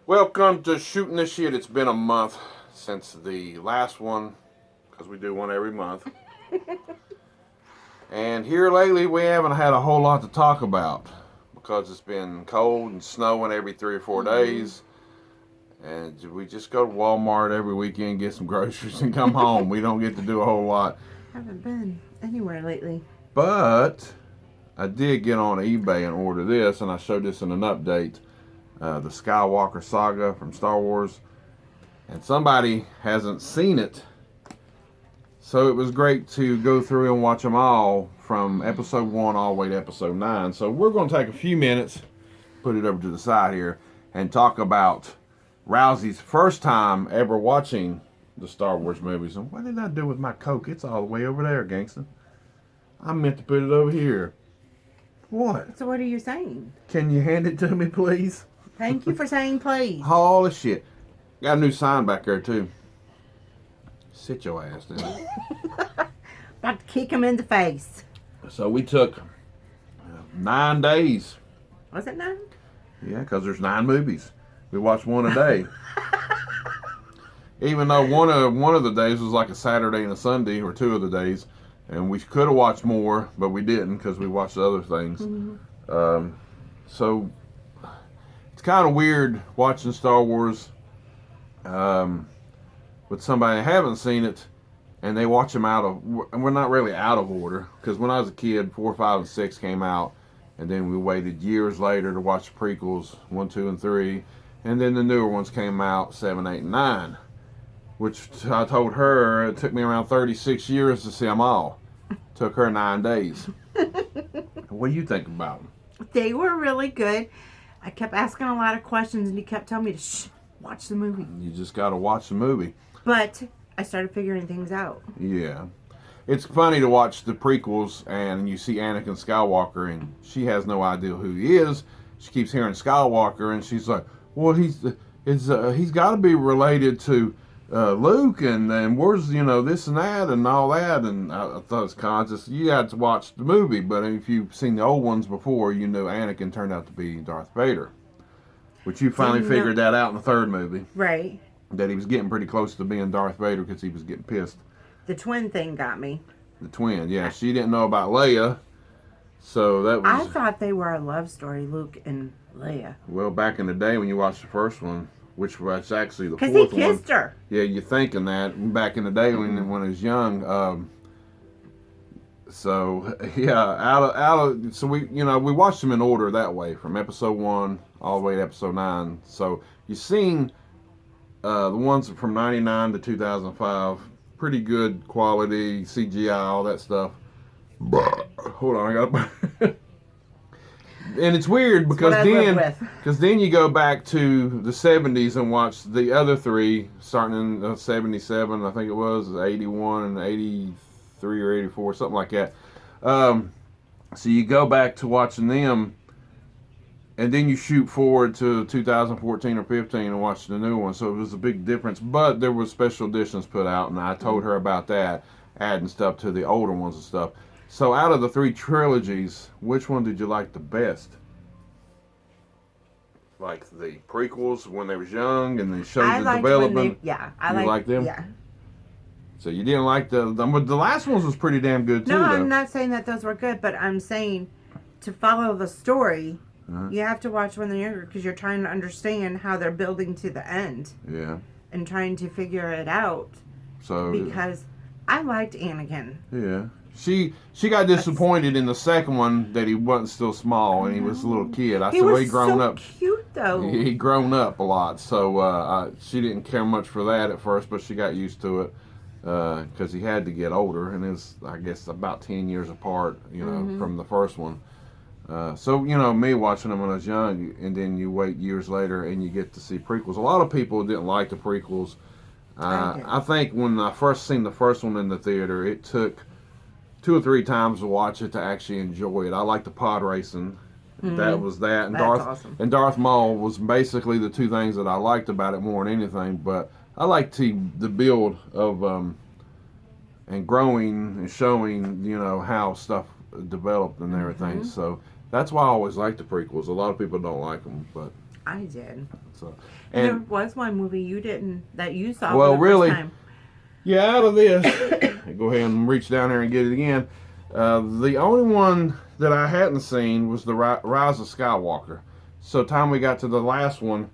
Welcome to Shooting the Shit. It's been a month since the last one, because we do one every month. And here lately, we haven't had a whole lot to talk about because it's been cold and snowing every 3 or 4 days. And we just go to Walmart every weekend, get some groceries, and come home. We don't get to do a whole lot. Haven't been anywhere lately. But I did get on eBay and order this, and I showed this in an update. The Skywalker Saga from Star Wars, and somebody hasn't seen it, so it was great to go through and watch them all from episode 1 all the way to episode 9. So we're going to take a few minutes, put it over to the side here, and talk about Rousey's first time ever watching the Star Wars movies. And what did I do with my Coke? It's all the way over there, gangsta. I meant to put it over here. What? So what are you saying? Can you hand it to me, please? Thank you for saying please. Holy shit. Got a new sign back there, too. Sit your ass down. About to kick him in the face. So we took 9 days. Was it 9? Yeah, because there's 9 movies. We watched one a day. Even though one of the days was like a Saturday and a Sunday, or 2 of the days. And we could have watched more, but we didn't because we watched other things. Mm-hmm. So it's kind of weird watching Star Wars with somebody that haven't seen it, and they watch them and we're not really out of order, because when I was a kid, 4, 5, and 6 came out, and then we waited years later to watch the prequels, 1, 2, and 3, and then the newer ones came out, 7, 8, and 9, which I told her it took me around 36 years to see them all. Took her 9 days. What do you think about them? They were really good. I kept asking a lot of questions, and you kept telling me to shh, watch the movie. You just got to watch the movie. But I started figuring things out. Yeah. It's funny to watch the prequels and you see Anakin Skywalker and she has no idea who he is. She keeps hearing Skywalker and she's like, well, he's got to be related to Luke and where's, this and that and all that. And I thought it was conscious. You had to watch the movie, but if you've seen the old ones before, you know Anakin turned out to be Darth Vader. Which you finally figured that out in the 3rd movie. Right. That he was getting pretty close to being Darth Vader because he was getting pissed. The twin thing got me. The twin, yeah. She didn't know about Leia, so that was... I thought they were a love story, Luke and Leia. Well, back in the day when you watched the first one, which was actually the 4th one... Because he kissed her. Yeah, you're thinking that. Back in the day when I was young. So, yeah, so we watched them in order that way, from episode 1 all the way to episode 9. So, you've seen... the ones from 99 to 2005, pretty good quality, CGI, all that stuff. Hold on, I got and it's weird because then you go back to the 70s and watch the other 3, starting in 77, I think it was, 81 and 83 or 84, something like that. So you go back to watching them, and then you shoot forward to 2014 or 15 and watch the new one. So it was a big difference. But there was special editions put out, and I told her about that, adding stuff to the older ones and stuff. So out of the 3 trilogies, which one did you like the best? Like the prequels when they was young and they showed the development? I liked them? Yeah. So you didn't like the last ones was pretty damn good too, No, though. I'm not saying that those were good, but I'm saying to follow the story... Uh-huh. You have to watch when they're younger because you're trying to understand how they're building to the end. Yeah. And trying to figure it out. So because I liked Anakin. Yeah. She got disappointed in the second one that he wasn't still small and he was a little kid. I said, well, he grown up. Cute though. He grown up a lot, so she didn't care much for that at first, but she got used to it because he had to get older, and it's I guess about 10 years apart, from the first one. So, me watching them when I was young, and then you wait years later and you get to see prequels. A lot of people didn't like the prequels. I think when I first seen the first one in the theater, it took 2 or 3 times to watch it to actually enjoy it. I like the pod racing. Mm-hmm. That was that. And awesome. And Darth Maul was basically the 2 things that I liked about it more than anything. But I liked the build of and growing and showing, how stuff developed and everything. Mm-hmm. So that's why I always like the prequels. A lot of people don't like them, but I did. So, There and was one movie you didn't that you saw Well, for the really, first time. yeah, out of this, go ahead and reach down there and get it again. The only one that I hadn't seen was the Rise of Skywalker. So, time we got to the last one,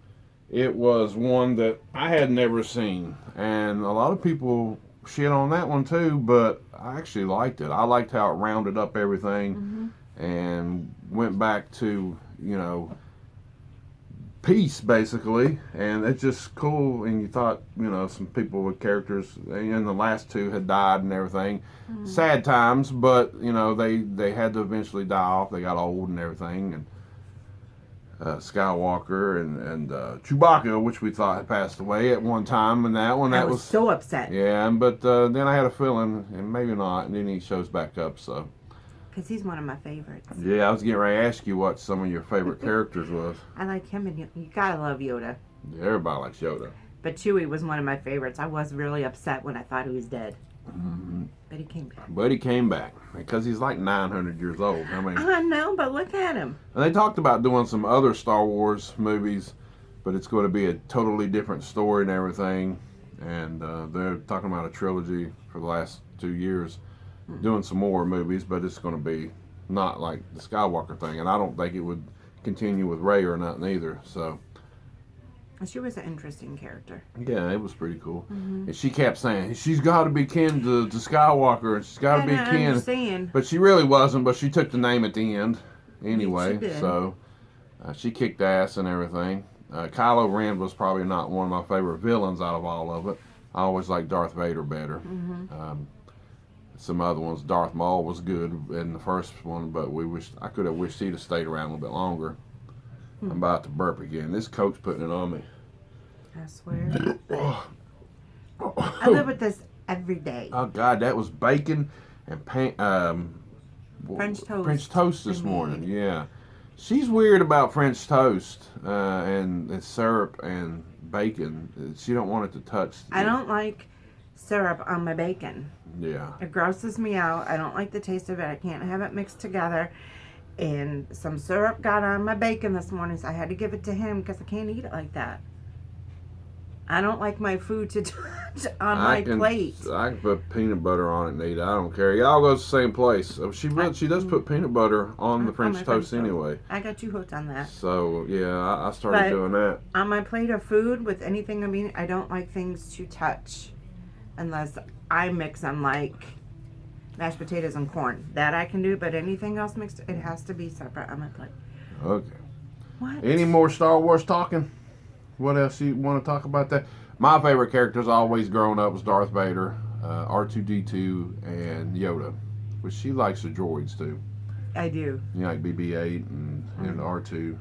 it was one that I had never seen, and a lot of people shit on that one too. But I actually liked it. I liked how it rounded up everything and went back to peace basically, and it's just cool. And you thought some people with characters in the last two had died and everything. Sad times, but they had to eventually die off. They got old and everything, and Skywalker and Chewbacca, which we thought had passed away at one time, and that one I was so upset. Yeah, but then I had a feeling, and maybe not, and then he shows back up. So because he's one of my favorites. yeah, I was getting ready to ask you what some of your favorite characters was. I like him, and you gotta love Yoda. Yeah, everybody likes Yoda. But Chewie was one of my favorites. I was really upset when I thought he was dead. But he came back. But he came back because he's like 900 years old. I know, but look at him. And they talked about doing some other Star Wars movies, but it's going to be a totally different story and everything. And they're talking about a trilogy for the last 2 years, doing some more movies, but it's going to be not like the Skywalker thing. And I don't think it would continue with Rey or nothing either. So She was an interesting character. yeah, it was pretty cool. And she kept saying she's got to be kin to Skywalker, and she's got to be I kin. understand. But she really wasn't. But she took the name at the end anyway. She did. So she kicked ass and everything. Kylo Ren was probably not one of my favorite villains out of all of it. I always liked Darth Vader better. Some other ones, Darth Maul was good in the first one, but I could have wished he'd have stayed around a little bit longer. I'm about to burp again. This coat's putting it on me. I swear. I live with this every day. Oh God, that was bacon and French toast. French toast this morning. Yeah, she's weird about French toast and syrup and bacon. She don't want it to touch. I don't like syrup on my bacon. Yeah. It grosses me out. I don't like the taste of it. I can't have it mixed together. And some syrup got on my bacon this morning, so I had to give it to him because I can't eat it like that. I don't like my food to touch on my plate. I can put peanut butter on it and eat it. I don't care. Y'all go to the same place. She does put peanut butter on the French toast anyway. I got you hooked on that. So yeah, I started doing that. On my plate of food with anything I don't like things to touch unless I mix them like mashed potatoes and corn. That I can do, but anything else mixed, it has to be separate on my plate. Okay. What? Any more Star Wars talking? What else you want to talk about that? My favorite characters always growing up was Darth Vader, R2-D2, and Yoda. Which she likes the droids too. I do. Like BB-8 and R2.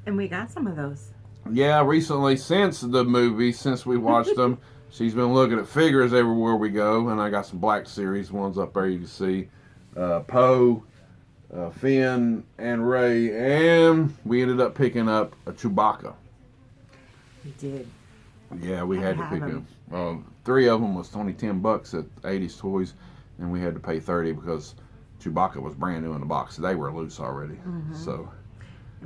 And we got some of those. Yeah, recently, since the movie, since we watched them, she's been looking at figures everywhere we go, and I got some Black Series ones up there you can see. Poe, Finn, and Rey, and we ended up picking up a Chewbacca. We did. Yeah, we had to pick them. 3 of them was only $10 at 80s Toys, and we had to pay $30 because Chewbacca was brand new in the box. They were loose already, so...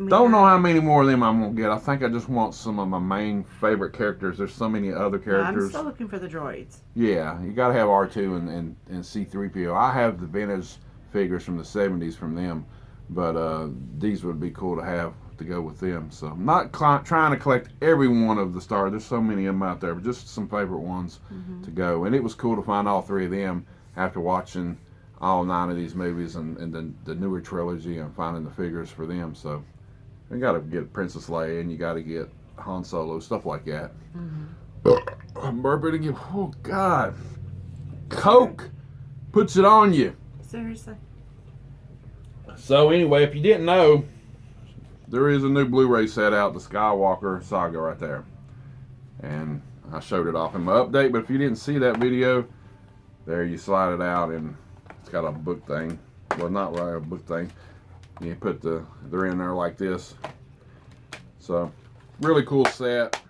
Don't know how many more of them I'm going to get. I think I just want some of my main favorite characters. There's so many other characters. I'm still looking for the droids. Yeah, you got to have R2 and C-3PO. I have the vintage figures from the 70s from them, but these would be cool to have to go with them. So I'm not trying to collect every one of the stars. There's so many of them out there, but just some favorite ones to go. And it was cool to find all 3 of them after watching all 9 of these movies and the newer trilogy and finding the figures for them. So you got to get Princess Leia and you got to get Han Solo, stuff like that. I'm burping again. Oh, God. Coke puts it on you. Seriously? So, anyway, if you didn't know, there is a new Blu-ray set out, the Skywalker saga right there. And I showed it off in my update, but if you didn't see that video, there you slide it out and it's got a book thing. Well, not really a book thing. You put they're in there like this. So, really cool set.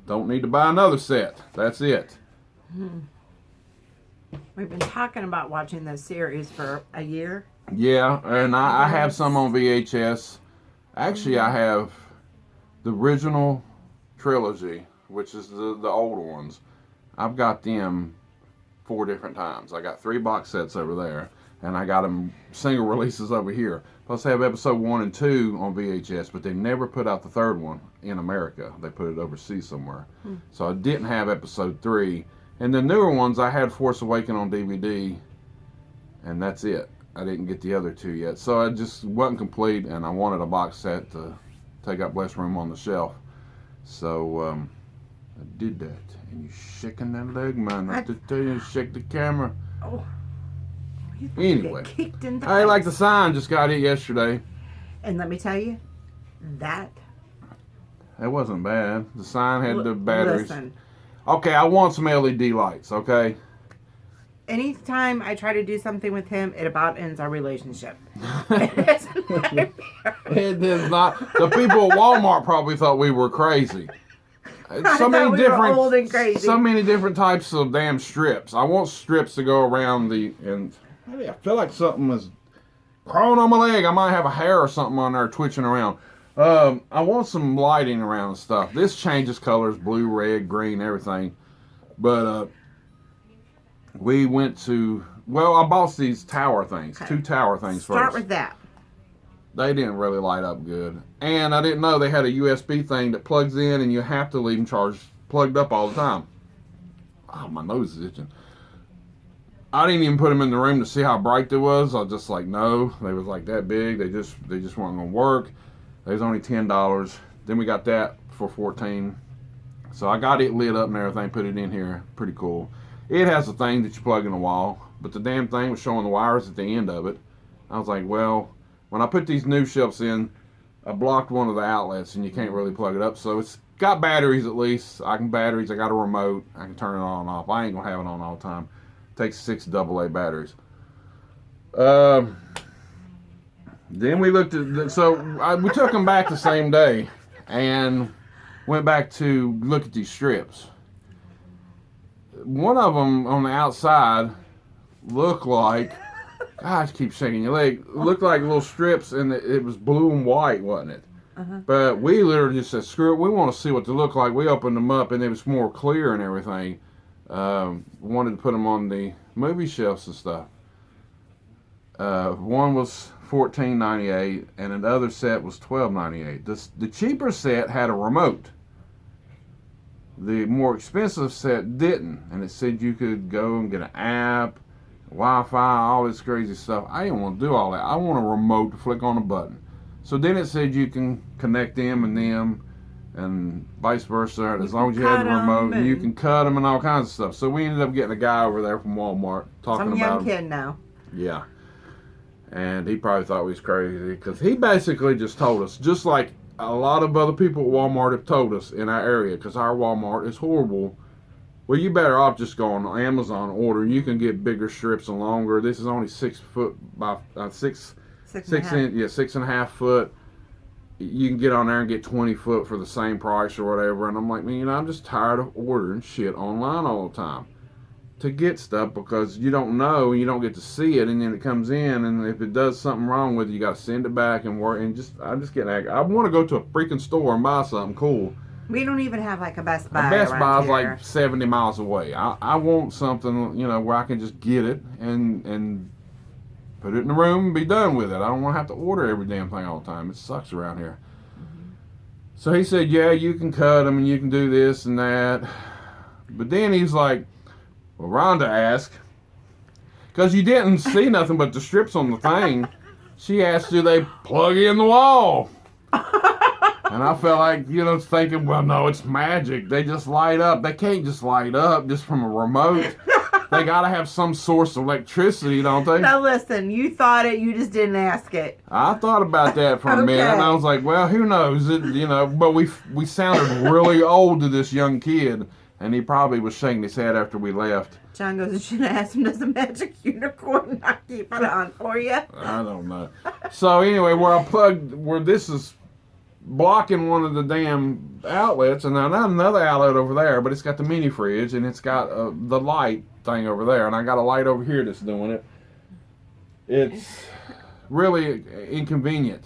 Don't need to buy another set. That's it. We've been talking about watching this series for a year. Yeah, and I have some on VHS. Actually, I have The original trilogy, which is the older ones, I've got them 4 different times. I got 3 box sets over there, and I got them single releases over here. Plus, I have episode 1 and 2 on VHS, but they never put out the 3rd one in America. They put it overseas somewhere. So I didn't have episode 3. And the newer ones, I had Force Awakens on DVD, and that's it. I didn't get the other 2 yet. So I just wasn't complete, and I wanted a box set to take up less room on the shelf. So I did that. And you shaking that leg, man. I have to tell you, shake the camera. Oh. Anyway, Kicked in the I face. like the sign. Just got it yesterday. And let me tell you, that. It wasn't bad. The sign had the batteries. Listen, Okay, I want some LED lights. Okay. anytime I try to do something with him, it about ends our relationship. It's a nightmare. It is not. The people at Walmart probably thought we were crazy. I So thought many we were different, old and crazy. so many different types of damn strips. I want strips to go around and I feel like something is crawling on my leg. I might have a hair or something on there twitching around. I want some lighting around and stuff. This changes colors: blue, red, green, everything. But we went to. Well, I bought these tower things, Okay. 2 tower things Start first. with that. They didn't really light up good. And I didn't know they had a USB thing that plugs in and you have to leave them charged, plugged up all the time. Oh, my nose is itching. I didn't even put them in the room to see how bright they was. I was just like, no, they was like that big. They just weren't gonna work. They was only $10. Then we got that for $14. So I got it lit up and everything, put it in here. Pretty cool. It has a thing that you plug in the wall, but the damn thing was showing the wires at the end of it. I was like, well, when I put these new shelves in, I blocked one of the outlets and you can't really plug it up. So it's got batteries at least. I got a remote. I can turn it on and off. I ain't gonna have it on all the time. It takes 6 AA batteries. Then we looked at, we took them back the same day and went back to look at these strips. One of them on the outside looked like, gosh, keep shaking your leg. Looked like little strips, and it was blue and white, wasn't it? But we literally just said, screw it, we want to see what they look like. We opened them up, and it was more clear and everything. Wanted to put them on the movie shelves and stuff. One was $14.98, and another set was $12.98. The cheaper set had a remote. The more expensive set didn't, and it said you could go and get an app, Wi-Fi, all this crazy stuff. I didn't want to do all that. I want a remote to flick on a button. So then it said you can connect them and vice versa, as long as you had the remote, and you can cut them and all kinds of stuff. So we ended up getting a guy over there from Walmart talking Some about young them. kid now. Yeah. And he probably thought we was crazy because he basically just told us, just like a lot of other people at Walmart have told us in our area, because our Walmart is horrible. Well, you better off just go on Amazon and order. You can get bigger strips and longer. This is only 6 foot by 6 inch, 6.5 foot. You can get on there and get 20 foot for the same price or whatever. And I'm like, man, I'm just tired of ordering shit online all the time to get stuff, because you don't know and you don't get to see it, and then it comes in, and if it does something wrong with it, you got to send it back and work. And I'm just getting. I want to go to a freaking store and buy something cool. We don't even have like a Best Buy. Best around Buy's here. like 70 miles away. I want something, where I can just get it and put it in the room and be done with it. I don't want to have to order every damn thing all the time. It sucks around here. So he said, yeah, you can cut them and you can do this and that. But then he's like, well, Rhonda asked, because you didn't see nothing but the strips on the thing. She asked, do they plug in the wall? And I felt like, thinking, well, no, it's magic. They just light up. They can't just light up just from a remote. They got to have some source of electricity, don't they? Now listen, you thought it, you just didn't ask it. I thought about that for a minute, and I was like, well, who knows? But we sounded really old to this young kid, and he probably was shaking his head after we left. John goes, you should have asked him, does the magic unicorn not keep it on for you? I don't know. So anyway, where this is blocking one of the damn outlets, and not another outlet over there, but it's got the mini fridge, and it's got the light thing over there, and I got a light over here that's doing it. It's really inconvenient.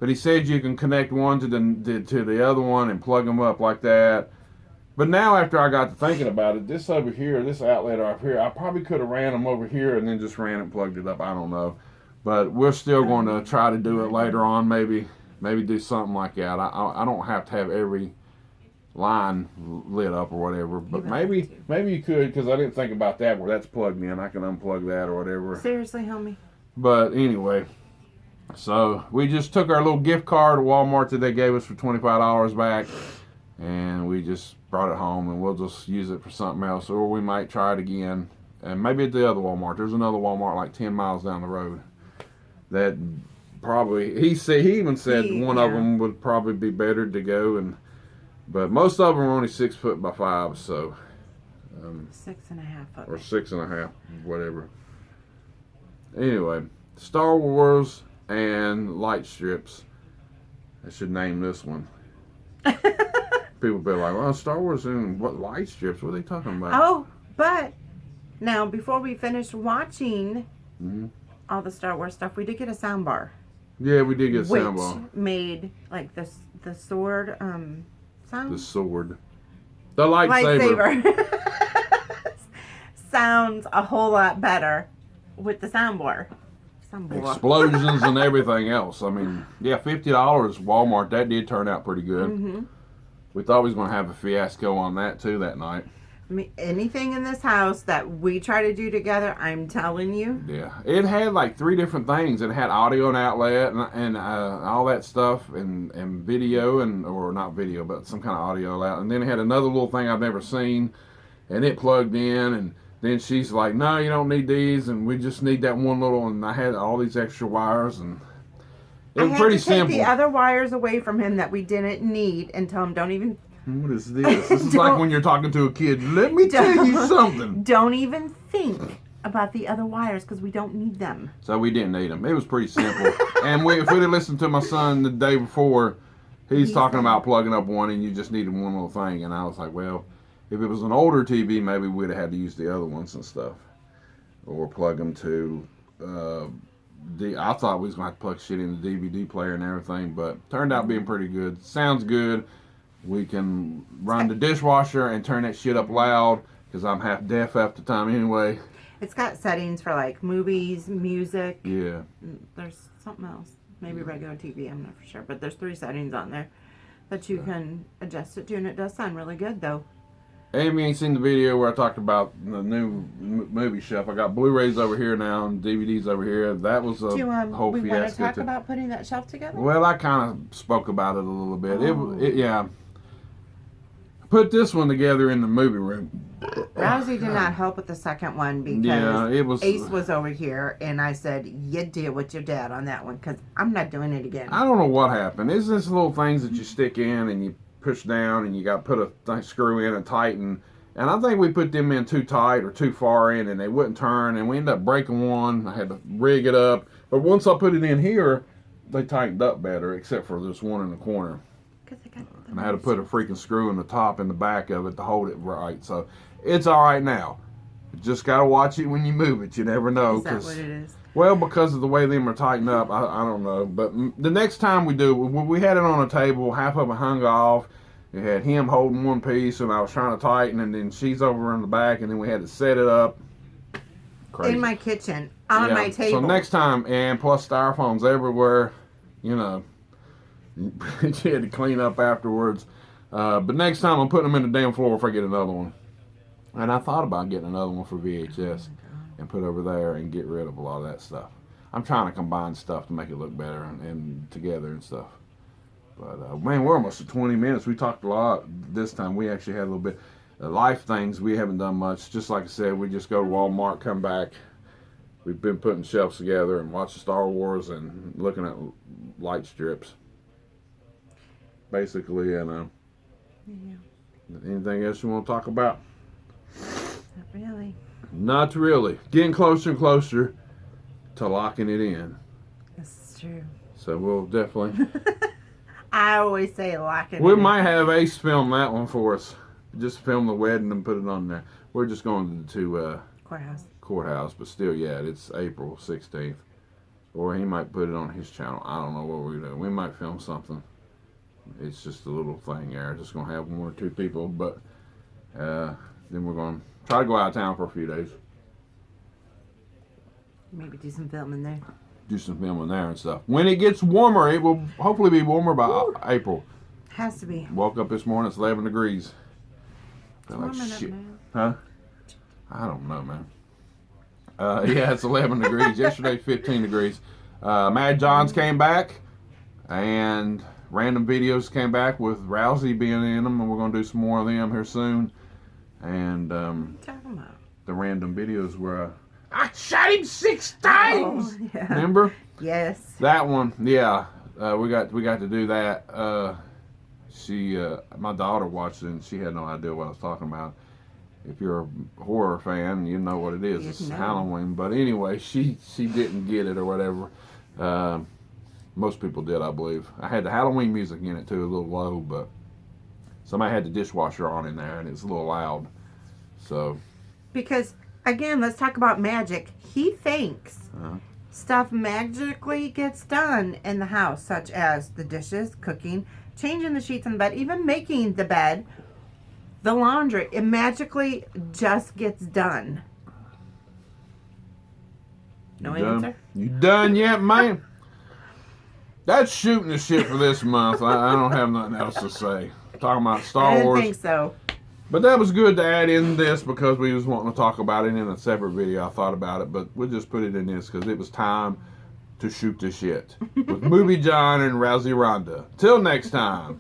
But he said you can connect one to the other one and plug them up like that. But now after I got to thinking about it, this over here, this outlet over here, I probably could have ran them over here and then just ran it and plugged it up. I don't know. But we're still going to try to do it later on. Maybe do something like that. I don't have to have every line lit up or whatever. But maybe you could, because I didn't think about that where that's plugged in. I can unplug that or whatever. Seriously, homie. But anyway, so we just took our little gift card to Walmart that they gave us for $25 back, and we just brought it home, and we'll just use it for something else, or we might try it again, and maybe at the other Walmart. There's another Walmart like 10 miles down the road that probably he even said one of them would probably be better to go, but most of them are only 6 foot by 5, so 6.5 foot or 6.5, whatever. Anyway, Star Wars and light strips. I should name this one. People be like, well, Star Wars and what light strips? What are they talking about? Oh, but now before we finished watching all the Star Wars stuff, we did get a sound bar. Yeah, we did get a sound bar. Which made like the sword sound. The sword. The lightsaber. Sounds a whole lot better with the soundbar. Explosions and everything else. I mean, yeah, $50 Walmart. That did turn out pretty good. Mm-hmm. We thought we was going to have a fiasco on that too that night. I mean, anything in this house that we try to do together, I'm telling you. Yeah, it had like 3 different things. It had audio and outlet and all that stuff and video or not video, but some kind of audio outlet. And then it had another little thing I've never seen, and it plugged in. And then she's like, "No, you don't need these, and we just need that one little." And I had all these extra wires, and it was pretty simple. I had to take the other wires away from him that we didn't need and tell him, "Don't even." What is this? This is like when you're talking to a kid. Let me tell you something. Don't even think about the other wires because we don't need them. So we didn't need them. It was pretty simple. And if we'd have listened to my son the day before, he's talking about plugging up one and you just needed one little thing. And I was like, well, if it was an older TV, maybe we'd have had to use the other ones and stuff. Or plug them to... I thought we was going to have to plug shit in the DVD player and everything, but turned out being pretty good. Sounds good. We can run the dishwasher and turn that shit up loud because I'm half deaf half the time anyway. It's got settings for like movies, music. Yeah. There's something else. Maybe regular TV, I'm not for sure. But there's 3 settings on there that you can adjust it to, and it does sound really good though. Amy ain't seen the video where I talked about the new movie shelf. I got Blu-rays over here now and DVDs over here. That was a whole fiasco. We want to talk about putting that shelf together? Well, I kind of spoke about it a little bit. It yeah. Put this one together in the movie room. Rousey did not help with the second one because Ace was over here, and I said, you deal with your dad on that one because I'm not doing it again. I don't know what happened. It's just little things that you stick in and you push down and you got to put a screw in and tighten. And I think we put them in too tight or too far in and they wouldn't turn, and we ended up breaking one. I had to rig it up. But once I put it in here, they tightened up better, except for this one in the corner. And I had to put a freaking screw in the top and the back of it to hold it right. So it's all right now. You just got to watch it when you move it. You never know. Is that what it is? Well, because of the way them are tightened up, I don't know. But the next time we do, we had it on a table, half of it hung off. You had him holding one piece, and I was trying to tighten, and then she's over in the back, and then we had to set it up. Crazy. In my kitchen, on my table. So next time, and plus styrofoam's everywhere, you know. You had to clean up afterwards. But next time I'm putting them in the damn floor if I get another one. And I thought about getting another one for VHS and put over there and get rid of a lot of that stuff. I'm trying to combine stuff to make it look better and together and stuff. But man, we're almost at 20 minutes. We talked a lot this time. We actually had a little bit life things. We haven't done much. Just like I said, we just go to Walmart, come back. We've been putting shelves together and watching Star Wars and looking at light strips. Basically, and anything else you want to talk about? Not really. Not really. Getting closer and closer to locking it in. This is true. So we'll definitely. I always say locking it in. We might have Ace film that one for us. Just film the wedding and put it on there. We're just going to courthouse. Courthouse, but still, yeah, it's April 16th. or he might put it on his channel. I don't know what we're doing. We might film something. It's just a little thing there. Just gonna have 1 or 2 people, but then we're gonna try to go out of town for a few days. Maybe do some filming there. Do some filming there and stuff. When it gets warmer, it will hopefully be warmer by April. Has to be. Woke up this morning, it's 11 degrees. Felt like Warming up shit. now. Huh? I don't know, man. Yeah, it's 11 degrees. Yesterday, 15 degrees. Mad Johns came back, and random videos came back with Rousey being in them, and we're going to do some more of them here soon. And Talking about. the random videos where I shot him 6 times. Oh, yeah. Remember? Yes. That one, yeah. We got to do that. My daughter watched it, and she had no idea what I was talking about. If you're a horror fan, you know what it is. It's No. Halloween. But anyway, she didn't get it or whatever. Most people did, I believe. I had the Halloween music in it too, a little low, but somebody had the dishwasher on in there, and it's a little loud. So, Because, again, let's talk about magic. He thinks Uh-huh. stuff magically gets done in the house, such as the dishes, cooking, changing the sheets in the bed, even making the bed, the laundry. It magically just gets done. No you done? answer? You done yet, man? That's shooting the shit for this month. I don't have nothing else to say. Talking about I Star didn't Wars. think so. But that was good to add in this because we was wanting to talk about it in a separate video. I thought about it, but we'll just put it in this because it was time to shoot the shit with Movie John and Rousey Ronda. Till next time.